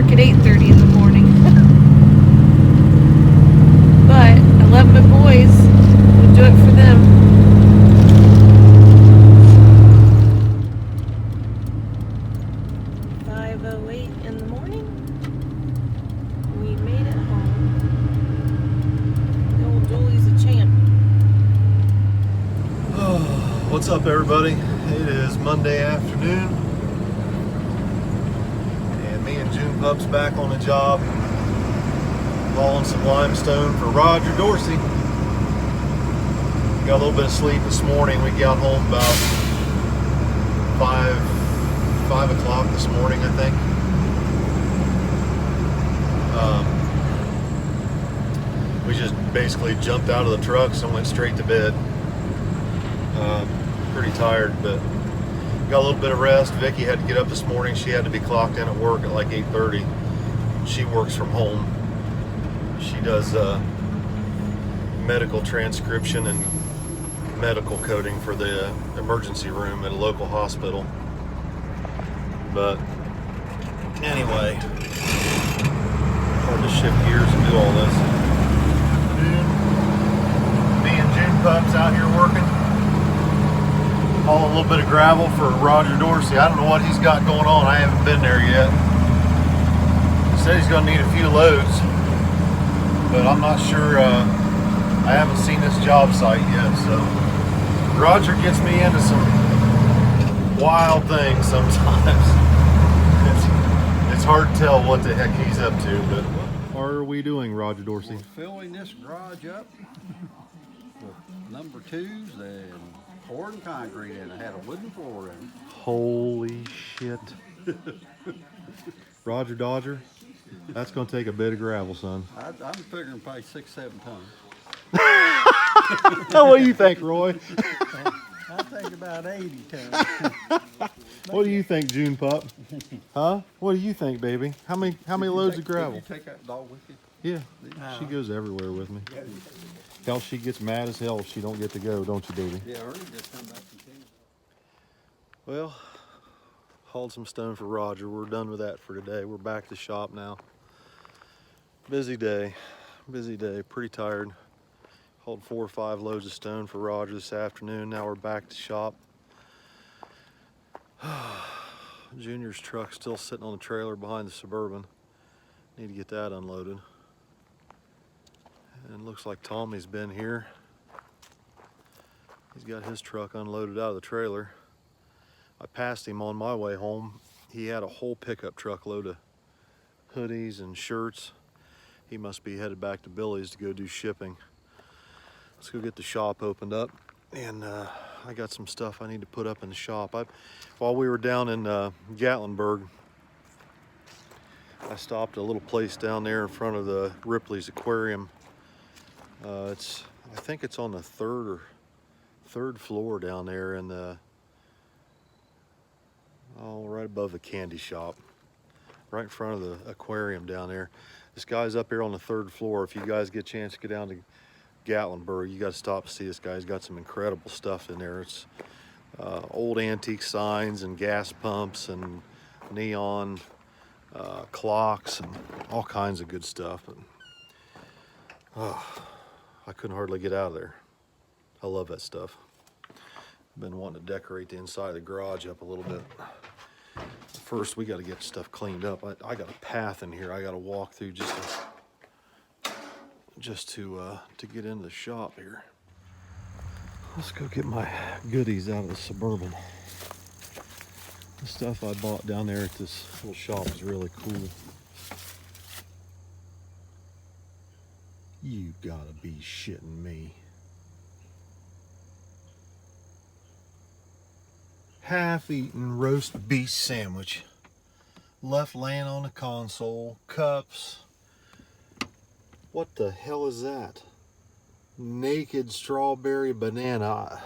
work at 8:30 in the morning. But I love my boys. Would do it for them. 5:08 in the morning. We made it home. The old Julie's a champ. What's up, everybody? It is Monday afternoon, and me and June Pup's back on the job, hauling some limestone for Roger Dorsey. Got a little bit of sleep this morning. We got home about 5 o'clock this morning, I think. We just basically jumped out of the trucks and went straight to bed. Pretty tired, but got a little bit of rest. Vicky had to get up this morning. She had to be clocked in at work at like 8:30. She works from home. She does medical transcription and medical coding for the emergency room at a local hospital. But anyway, hard to shift gears and do all this. Me and June Pup's out here working. Hauling a little bit of gravel for Roger Dorsey. I don't know what he's got going on. I haven't been there yet. He said he's going to need a few loads, but I'm not sure. I haven't seen this job site yet, so Roger gets me into some wild things sometimes. It's hard to tell what the heck he's up to, but what are we doing, Roger Dorsey? We're filling this garage up with number 2s and pouring concrete in. I had a wooden floor in it. Holy shit. Roger Dodger, that's going to take a bit of gravel, son. I'm figuring probably 6-7 tons. What do you think, Roy? I think about 80 tons. What do you think, June Pup? Huh? What do you think, baby? How many loads of gravel? Did you take that dog with you? Yeah, she goes everywhere with me. Hell, she gets mad as hell if she don't get to go, don't you, baby? Yeah, Ernie just come back from Kansas. Well, hauled some stone for Roger. We're done with that for today. We're back to the shop now. Busy day, pretty tired. Hauled 4 or 5 loads of stone for Roger this afternoon. Now we're back to shop. Junior's truck's still sitting on the trailer behind the Suburban. Need to get that unloaded. And it looks like Tommy's been here. He's got his truck unloaded out of the trailer. I passed him on my way home. He had a whole pickup truck load of hoodies and shirts. He must be headed back to Billy's to go do shipping. Let's go get the shop opened up. And I got some stuff I need to put up in the shop. While we were down in Gatlinburg, I stopped at a little place down there in front of the Ripley's Aquarium. I think it's on the third floor down there in the, right above the candy shop, right in front of the aquarium down there. This guy's up here on the 3rd floor. If you guys get a chance to go down to Gatlinburg, you got to stop and see this guy. He's got some incredible stuff in there. It's old antique signs and gas pumps and neon clocks and all kinds of good stuff. But, I couldn't hardly get out of there. I love that stuff. I've been wanting to decorate the inside of the garage up a little bit. First, we got to get stuff cleaned up. I got a path in here I got to walk through just to get into the shop here. Let's go get my goodies out of the Suburban. The stuff I bought down there at this little shop is really cool. You gotta be shitting me. Half-eaten roast beef sandwich. Left laying on the console. Cups. What the hell is that? Naked strawberry banana.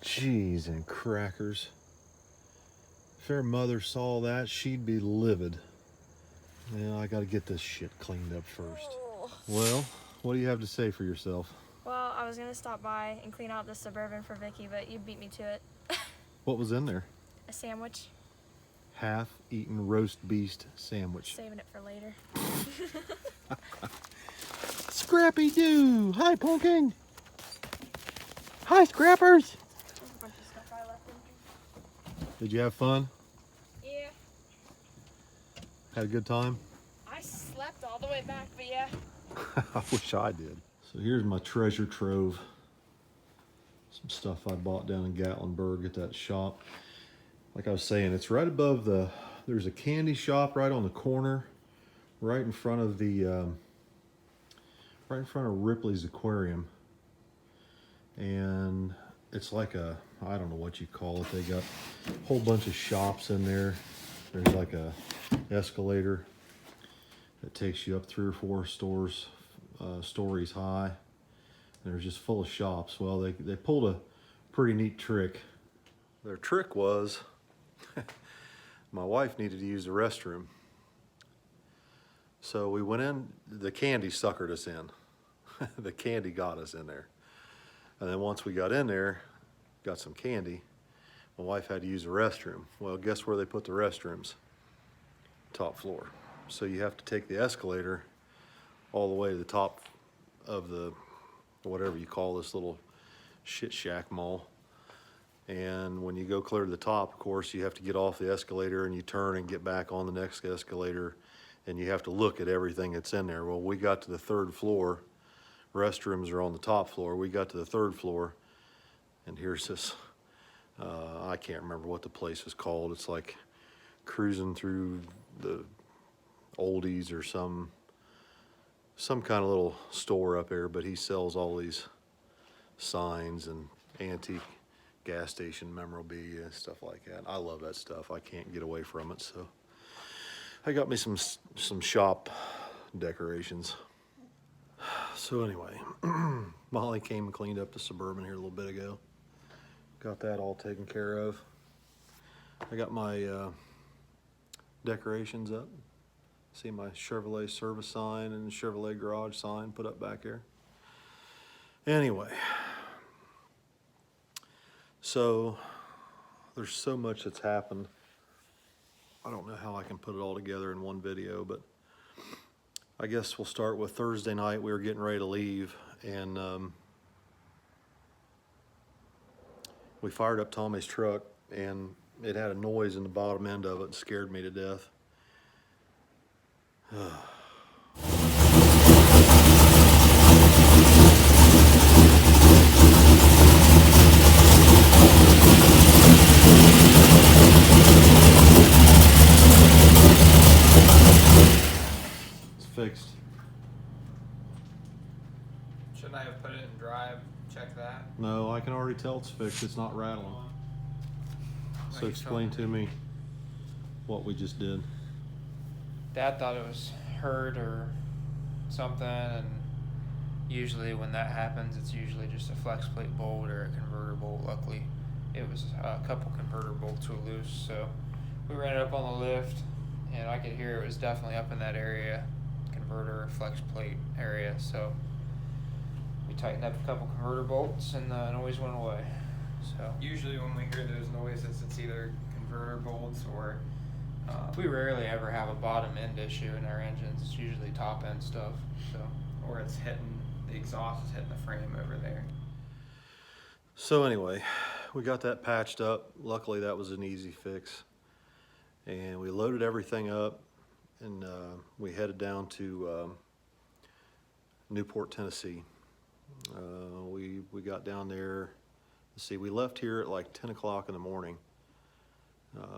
Cheese and crackers. If her mother saw that, she'd be livid. Yeah, I gotta get this shit cleaned up first. Oh. Well, what do you have to say for yourself? Well, I was gonna stop by and clean out the Suburban for Vicky, but you beat me to it. What was in there? A sandwich. half-eaten roast beast sandwich. Saving it for later. Scrappy Doo! Hi, Pumpkin! Hi, Scrappers! There's a bunch of stuff I left in here. Did you have fun? Yeah. Had a good time? I slept all the way back, but yeah. I wish I did. So here's my treasure trove. Some stuff I bought down in Gatlinburg at that shop. Like I was saying, it's right above there's a candy shop right on the corner, right in front of Ripley's Aquarium. And it's like I don't know what you call it. They got a whole bunch of shops in there. There's like a escalator that takes you up 3 or 4 stories high. And they're just full of shops. Well, they pulled a pretty neat trick. Their trick was my wife needed to use the restroom. So we went in, the candy suckered us in. The candy got us in there. And then once we got in there, got some candy, my wife had to use the restroom. Well, guess where they put the restrooms? Top floor. So you have to take the escalator all the way to the top of the, whatever you call this little shit shack mall. And when you go clear to the top, of course, you have to get off the escalator and you turn and get back on the next escalator, and you have to look at everything that's in there. Well, we got to the 3rd floor. Restrooms are on the top floor. We got to the 3rd floor, and here's this, I can't remember what the place is called. It's like cruising through the oldies or some kind of little store up there, but he sells all these signs and antique gas station memorabilia and stuff like that. I love that stuff. I can't get away from it, so I got me some shop decorations. So anyway, Molly came and cleaned up the Suburban here a little bit ago. Got that all taken care of. I got my decorations up. See my Chevrolet service sign and Chevrolet garage sign put up back here. Anyway, so there's so much that's happened. I don't know how I can put it all together in one video, but I guess we'll start with Thursday night. We were getting ready to leave, and we fired up Tommy's truck, and it had a noise in the bottom end of it and scared me to death. It's fixed. Shouldn't I have put it in drive, check that? No, I can already tell it's fixed. It's not rattling. So explain to me what we just did. Dad thought it was hurt or something, and usually when that happens, it's usually just a flex plate bolt or a converter bolt. Luckily, it was a couple converter bolts were loose, so we ran it up on the lift, and I could hear it was definitely up in that area, converter flex plate area. So we tightened up a couple converter bolts, and the noise went away. So Usually when we hear those noises, it's either converter bolts or we rarely ever have a bottom end issue in our engines. It's usually top end stuff. So or it's hitting the exhaust is hitting the frame over there. So anyway, we got that patched up. Luckily, that was an easy fix. And we loaded everything up, and we headed down to Newport, Tennessee. We got down there. Let's see, we left here at like 10 o'clock in the morning,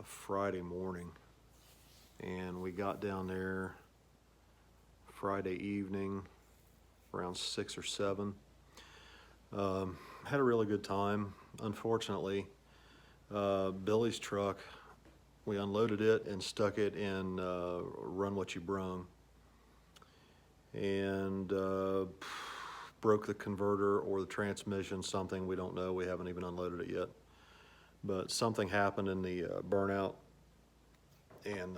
Friday morning. And we got down there Friday evening around 6 or 7. Had a really good time. Unfortunately, Billy's truck, we unloaded it and stuck it in Run What You Brung, and broke the converter or the transmission, something, we don't know. We haven't even unloaded it yet. But something happened in the burnout and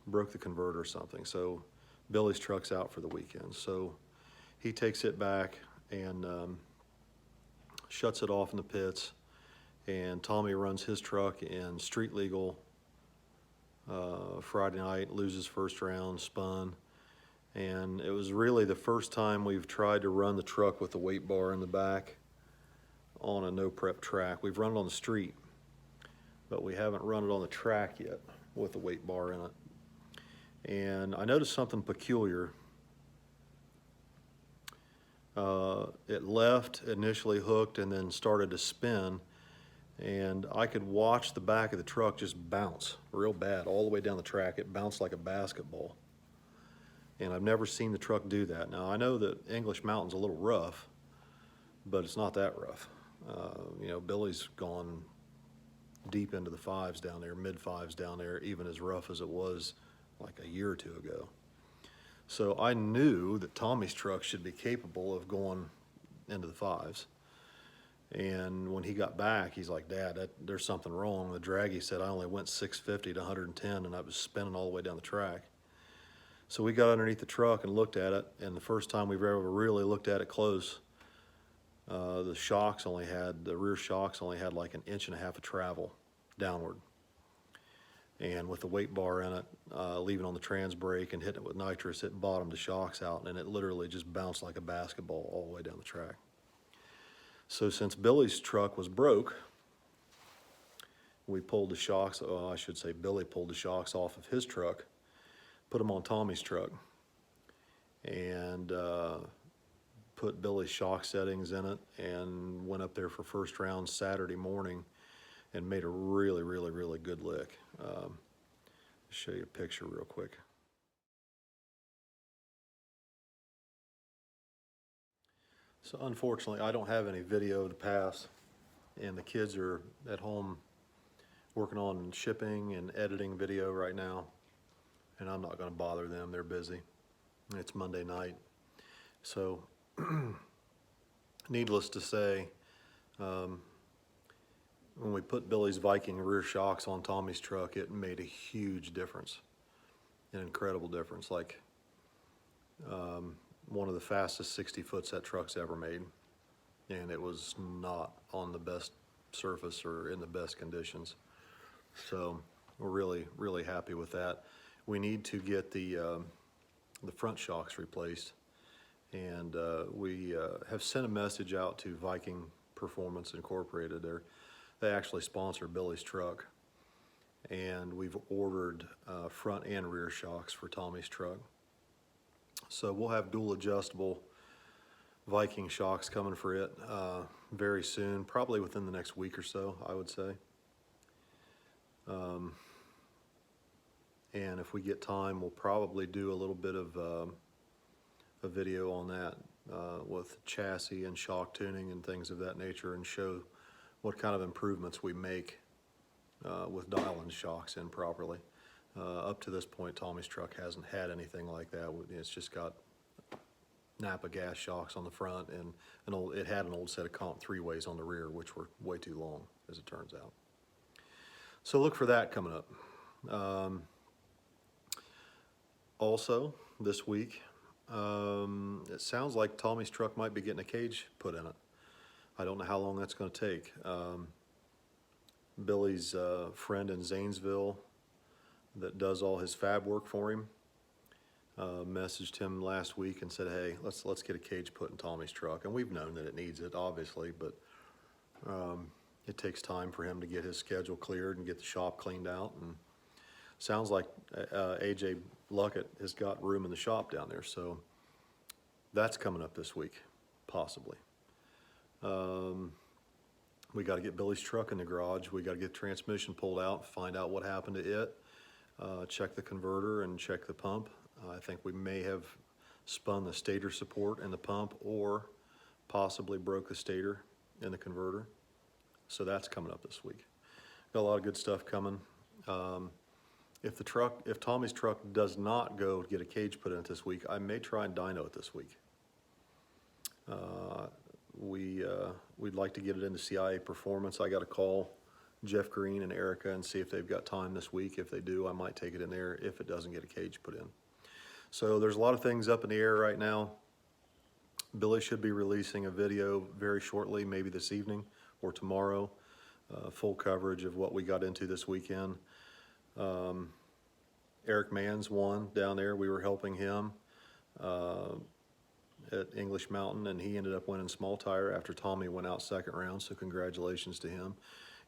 broke the converter or something. So Billy's truck's out for the weekend. So he takes it back and shuts it off in the pits, and Tommy runs his truck in street legal Friday night, loses first round, spun. And it was really the first time we've tried to run the truck with the weight bar in the back on a no prep track. We've run it on the street, but we haven't run it on the track yet with the weight bar in it. And I noticed something peculiar. It left, initially hooked, and then started to spin. And I could watch the back of the truck just bounce real bad all the way down the track. It bounced like a basketball. And I've never seen the truck do that. Now, I know that English Mountain's a little rough, but it's not that rough. You know, Billy's gone deep into the fives down there, mid fives down there, even as rough as it was like a year or two ago. So I knew that Tommy's truck should be capable of going into the fives. And when he got back, he's like, Dad, there's something wrong. The drag, he said, I only went 650 to 110 and I was spinning all the way down the track. So we got underneath the truck and looked at it, and the first time we've ever really looked at it close, the rear shocks only had like 1.5 inches of travel downward. And with the weight bar in it, leaving on the trans brake and hitting it with nitrous, it bottomed the shocks out, and it literally just bounced like a basketball all the way down the track. So since Billy's truck was broke, we pulled the shocks, I should say Billy pulled the shocks off of his truck, put them on Tommy's truck, and put Billy's shock settings in it, and went up there for first round Saturday morning and made a really, really, really good lick. Show you a picture real quick. So unfortunately, I don't have any video to pass, and the kids are at home working on shipping and editing video right now, and I'm not going to bother them. They're busy. It's Monday night. So needless to say, when we put Billy's Viking rear shocks on Tommy's truck, it made a huge difference, an incredible difference. Like one of the fastest 60-foots that truck's ever made, and it was not on the best surface or in the best conditions. So we're really, really happy with that. We need to get the front shocks replaced, and we have sent a message out to Viking Performance Incorporated. They actually sponsor Billy's truck, and we've ordered front and rear shocks for Tommy's truck. So we'll have dual adjustable Viking shocks coming for it very soon, probably within the next week or so, I would say. And if we get time, we'll probably do a little bit of a video on that with chassis and shock tuning and things of that nature, and show what kind of improvements we make with dialing shocks in properly. Up to this point, Tommy's truck hasn't had anything like that. It's just got Napa gas shocks on the front, and it had an old set of comp 3-ways on the rear, which were way too long, as it turns out. So look for that coming up. Also, this week, it sounds like Tommy's truck might be getting a cage put in it. I don't know how long that's going to take. Billy's friend in Zanesville that does all his fab work for him messaged him last week and said, hey, let's get a cage put in Tommy's truck. And we've known that it needs it, obviously, but it takes time for him to get his schedule cleared and get the shop cleaned out. And sounds like AJ Luckett has got room in the shop down there, so that's coming up this week, possibly. We got to get Billy's truck in the garage. We got to get the transmission pulled out, find out what happened to it, check the converter and check the pump. I think we may have spun the stator support in the pump, or possibly broke the stator in the converter. So that's coming up this week. Got a lot of good stuff coming. If Tommy's truck does not go get a cage put in it this week, I may try and dyno it this week. We'd like to get it into CIA Performance. I got to call Jeff Green and Erica and see if they've got time this week. If they do, I might take it in there if it doesn't get a cage put in. So there's a lot of things up in the air right now. Billy should be releasing a video very shortly, maybe this evening or tomorrow, full coverage of what we got into this weekend. Eric Mann's won down there. We were helping him at English Mountain, and he ended up winning small tire after Tommy went out second round, so congratulations to him.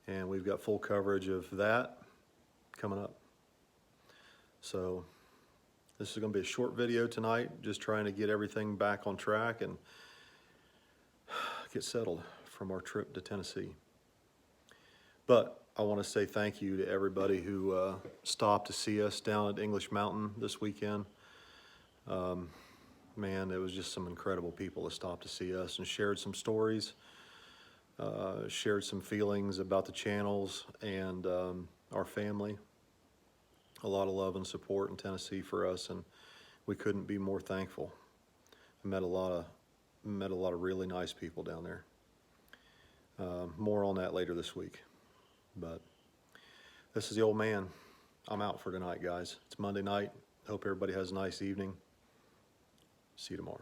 And we've got full coverage of that coming up. So this is going to be a short video tonight, just trying to get everything back on track and get settled from our trip to Tennessee. But I want to say thank you to everybody who stopped to see us down at English Mountain this weekend. Man, it was just some incredible people that stopped to see us and shared some stories, shared some feelings about the channels and our family. A lot of love and support in Tennessee for us, and we couldn't be more thankful. I met a lot of really nice people down there. More on that later this week. But this is the old man. I'm out for tonight, guys. It's Monday night. Hope everybody has a nice evening. See you tomorrow.